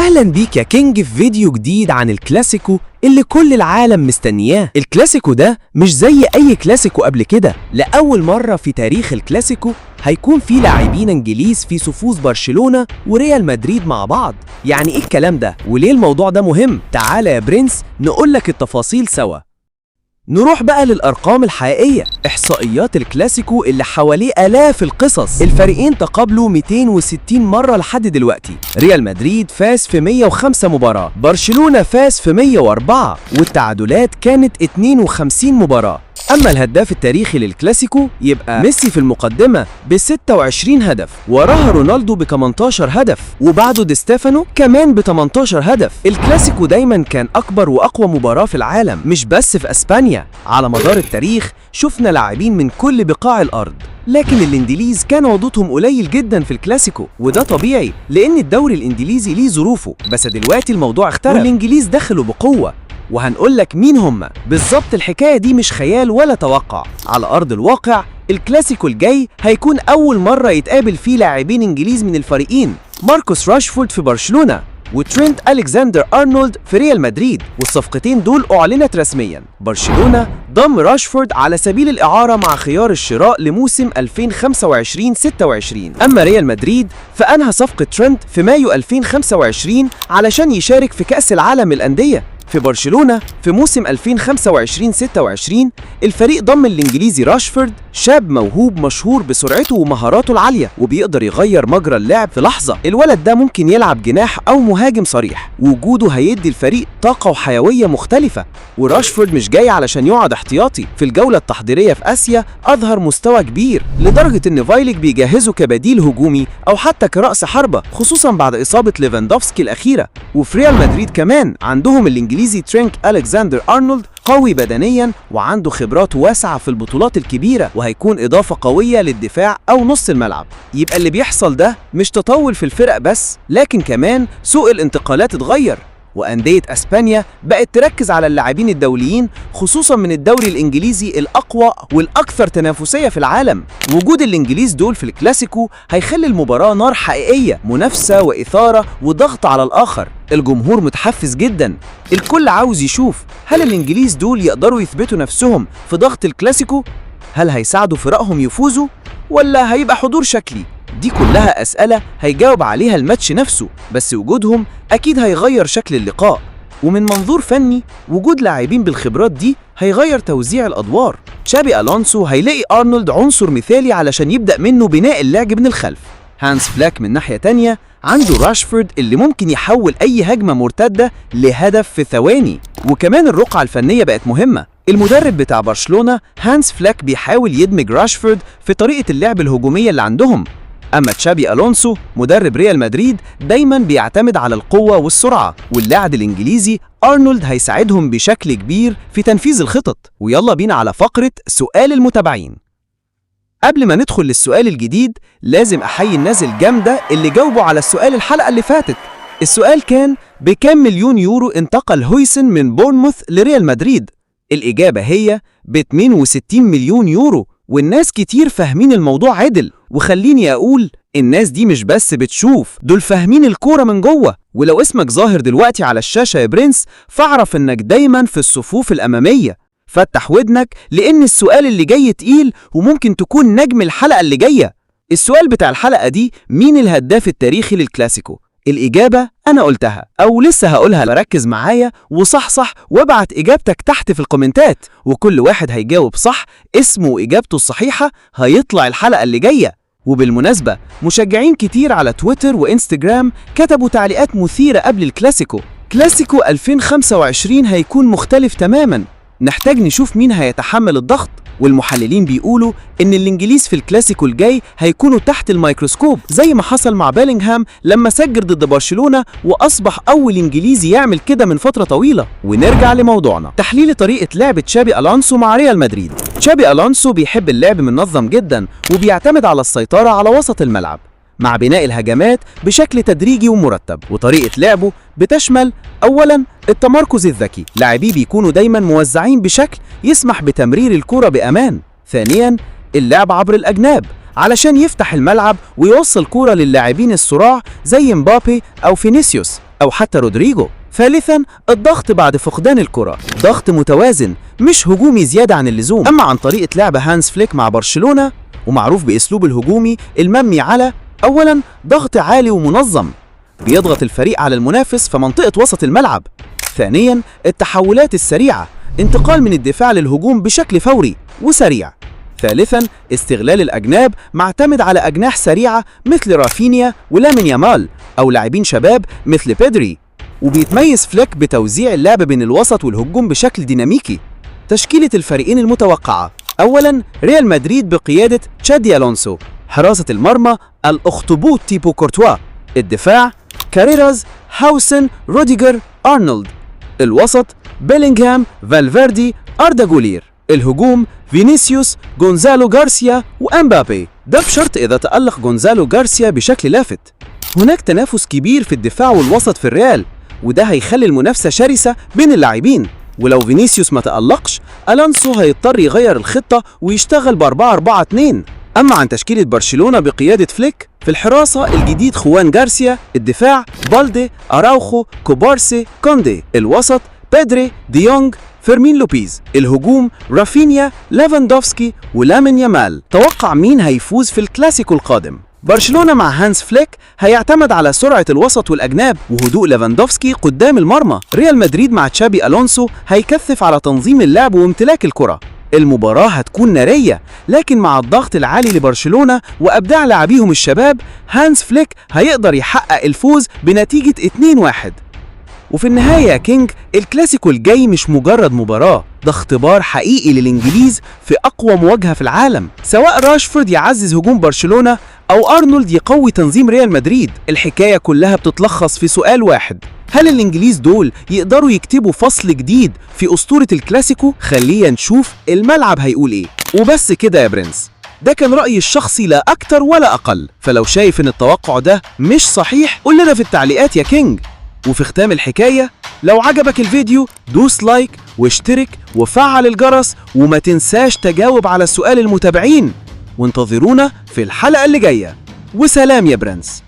أهلا بيك يا كينج في فيديو جديد عن الكلاسيكو اللي كل العالم مستنياه. الكلاسيكو ده مش زي أي كلاسيكو قبل كده، لأول مرة في تاريخ الكلاسيكو هيكون في لاعبين انجليز في صفوف برشلونة وريال مدريد مع بعض. يعني ايه الكلام ده؟ وليه الموضوع ده مهم؟ تعالى يا برنس نقولك التفاصيل سوا. نروح بقى للأرقام الحقيقية، إحصائيات الكلاسيكو اللي حواليه آلاف القصص. الفريقين تقابلوا 260 مرة لحد دلوقتي. ريال مدريد فاز في 105 مباراة، برشلونة فاز في 104، والتعادلات كانت 52 مباراة. أما الهداف التاريخي للكلاسيكو يبقى ميسي في المقدمة ب26 هدف، وراها رونالدو ب18 هدف، وبعده دي ستيفانو كمان ب18 هدف. الكلاسيكو دايما كان أكبر وأقوى مباراة في العالم، مش بس في أسبانيا. على مدار التاريخ شفنا لاعبين من كل بقاع الأرض، لكن الإنجليز كان عددهم قليل جدا في الكلاسيكو، وده طبيعي لأن الدوري الإنجليزي ليه ظروفه. بس دلوقتي الموضوع اختلف والإنجليز دخلوا بقوة، وهنقولك مين هم بالظبط. الحكاية دي مش خيال ولا توقع، على أرض الواقع الكلاسيكو الجاي هيكون أول مرة يتقابل فيه لاعبين إنجليز من الفريقين، ماركوس راشفورد في برشلونة وترينت ألكسندر أرنولد في ريال مدريد، والصفقتين دول أعلنت رسمياً. برشلونة ضم راشفورد على سبيل الإعارة مع خيار الشراء لموسم 2025-26. أما ريال مدريد فأنهى صفقة ترينت في مايو 2025 علشان يشارك في كأس العالم للأندية. في برشلونة في موسم 2025-26 الفريق ضم الإنجليزي راشفورد، شاب موهوب مشهور بسرعته ومهاراته العالية، وبيقدر يغير مجرى اللعب في لحظة. الولد ده ممكن يلعب جناح أو مهاجم صريح، ووجوده هيدي الفريق طاقة وحيوية مختلفة. وراشفورد مش جاي علشان يقعد احتياطي، في الجولة التحضيرية في آسيا أظهر مستوى كبير لدرجة إن فايلك بيجهزه كبديل هجومي أو حتى كرأس حربة، خصوصا بعد إصابة ليفاندوفسكي الأخيرة. وفي ريال مدريد كمان عندهم الإنجليزي ترينت ألكسندر أرنولد، قوي بدنيا وعنده خبرات واسعة في البطولات الكبيرة، وهيكون إضافة قوية للدفاع أو نص الملعب. يبقى اللي بيحصل ده مش تطور في الفرق بس، لكن كمان سوق الانتقالات اتغير، وأندية أسبانيا بقت تركز على اللاعبين الدوليين، خصوصا من الدوري الإنجليزي الأقوى والأكثر تنافسية في العالم. وجود الإنجليز دول في الكلاسيكو هيخلي المباراة نار حقيقية، منافسة وإثارة وضغط على الآخر. الجمهور متحفز جدا، الكل عاوز يشوف هل الإنجليز دول يقدروا يثبتوا نفسهم في ضغط الكلاسيكو، هل هيساعدوا فرقهم يفوزوا، ولا هيبقى حضور شكلي. دي كلها أسئلة هيجاوب عليها الماتش نفسه، بس وجودهم أكيد هيغير شكل اللقاء. ومن منظور فني وجود لاعبين بالخبرات دي هيغير توزيع الأدوار. تشابي ألونسو هيلاقي أرنولد عنصر مثالي علشان يبدأ منه بناء اللعب من الخلف. هانس فلاك من ناحية تانية عنده راشفورد اللي ممكن يحول أي هجمة مرتدة لهدف في ثواني. وكمان الرقعة الفنية بقت مهمة، المدرب بتاع برشلونة هانس فلاك بيحاول يدمج راشفورد في طريقة اللعب الهجومية اللي عندهم. أما تشابي ألونسو مدرب ريال مدريد دايما بيعتمد على القوة والسرعة، واللاعب الإنجليزي أرنولد هيساعدهم بشكل كبير في تنفيذ الخطط. ويلا بينا على فقرة سؤال المتابعين. قبل ما ندخل للسؤال الجديد لازم أحيي الناس الجامدة اللي جاوبوا على السؤال الحلقة اللي فاتت. السؤال كان بكام مليون يورو انتقل هويسن من بورنموث لريال مدريد؟ الإجابة هي ب62 مليون يورو، والناس كتير فاهمين الموضوع عدل. وخليني أقول الناس دي مش بس بتشوف، دول فاهمين الكورة من جوه. ولو اسمك ظاهر دلوقتي على الشاشة يا برنس فاعرف انك دايما في الصفوف الأمامية. فتح ودنك لأن السؤال اللي جاي تقيل وممكن تكون نجم الحلقة اللي جاية. السؤال بتاع الحلقة دي مين الهداف التاريخي للكلاسيكو؟ الإجابة أنا قلتها أو لسه هقولها، ركز معايا وصحصح وابعت إجابتك تحت في الكومنتات، وكل واحد هيجاوب صح اسمه وإجابته الصحيحة هيطلع الحلقة اللي جاية. وبالمناسبة مشجعين كتير على تويتر وإنستجرام كتبوا تعليقات مثيرة قبل الكلاسيكو. كلاسيكو 2025 هيكون مختلف تماماً، نحتاج نشوف مين هيتحمل الضغط. والمحللين بيقولوا إن الإنجليز في الكلاسيكو الجاي هيكونوا تحت الميكروسكوب، زي ما حصل مع بيلينغهام لما سجل ضد برشلونة وأصبح أول إنجليزي يعمل كده من فترة طويلة. ونرجع لموضوعنا، تحليل طريقة لعب تشابي ألونسو مع ريال مدريد. تشابي ألونسو بيحب اللعب منظم جدا وبيعتمد على السيطرة على وسط الملعب مع بناء الهجمات بشكل تدريجي ومرتب. وطريقة لعبه بتشمل أولاً التمركز الذكي، لاعبيه بيكونوا دايماً موزعين بشكل يسمح بتمرير الكرة بأمان. ثانياً اللعب عبر الأجناب علشان يفتح الملعب ويوصل كرة للاعبين الصراع زي مبابي أو فينيسيوس. أو حتى رودريجو. ثالثا الضغط بعد فقدان الكرة، ضغط متوازن مش هجومي زيادة عن اللزوم. أما عن طريقة لعب هانز فليك مع برشلونة، ومعروف بأسلوب الهجومي المبني على أولا ضغط عالي ومنظم بيضغط الفريق على المنافس في منطقة وسط الملعب. ثانيا التحولات السريعة، انتقال من الدفاع للهجوم بشكل فوري وسريع. ثالثا استغلال الأجناب، معتمد على أجناح سريعة مثل رافينيا ولامين يامال، أو لاعبين شباب مثل بيدري. وبيتميز فليك بتوزيع اللعب بين الوسط والهجوم بشكل ديناميكي. تشكيلة الفريقين المتوقعة: أولا ريال مدريد بقيادة تشابي ألونسو، حراسة المرمى الأخطبوط تيبو كورتوا، الدفاع كاريراز، هاوسن، روديجر، أرنولد، الوسط بيلينغهام، فالفيردي، أردا جولير، الهجوم فينيسيوس، غونزالو غارسيا وأمبابي. ده بشرط إذا تألق غونزالو غارسيا بشكل لافت. هناك تنافس كبير في الدفاع والوسط في الريال، وده هيخلي المنافسة شرسة بين اللاعبين. ولو فينيسيوس ما تألقش، ألونسو هيضطر يغير الخطة ويشتغل ب4-4-2. أما عن تشكيلة برشلونة بقيادة فليك، في الحراسة الجديد خوان غارسيا، الدفاع بالدي، أراوخو، كوبارسي، كوندي، الوسط بيدري، ديونج، فيرمين لوبيز، الهجوم رافينيا، ليفاندوفسكي ولامين يامال. توقع مين هيفوز في الكلاسيكو القادم؟ برشلونة مع هانز فليك هيعتمد على سرعة الوسط والأجناب وهدوء ليفاندوفسكي قدام المرمى. ريال مدريد مع تشابي ألونسو هيكثف على تنظيم اللعب وامتلاك الكرة. المباراة هتكون نارية، لكن مع الضغط العالي لبرشلونة وأبداع لاعبيهم الشباب، هانز فليك هيقدر يحقق الفوز بنتيجة 2-1. وفي النهاية يا كينج، الكلاسيكو الجاي مش مجرد مباراة، ده اختبار حقيقي للإنجليز في أقوى مواجهة في العالم. سواء راشفورد يعزز هجوم برشلونة أو أرنولد يقوي تنظيم ريال مدريد، الحكاية كلها بتتلخص في سؤال واحد: هل الإنجليز دول يقدروا يكتبوا فصل جديد في أسطورة الكلاسيكو؟ خلينا نشوف الملعب هيقول إيه. وبس كده يا برنس، ده كان رأيي الشخصي لا أكتر ولا أقل. فلو شايف إن التوقع ده مش صحيح، قول لنا في التعليقات يا كينج. وفي ختام الحكاية، لو عجبك الفيديو دوس لايك واشترك وفعل الجرس، وما تنساش تجاوب على سؤال المتابعين. وانتظرونا في الحلقة اللي جاية، وسلام يا برنس.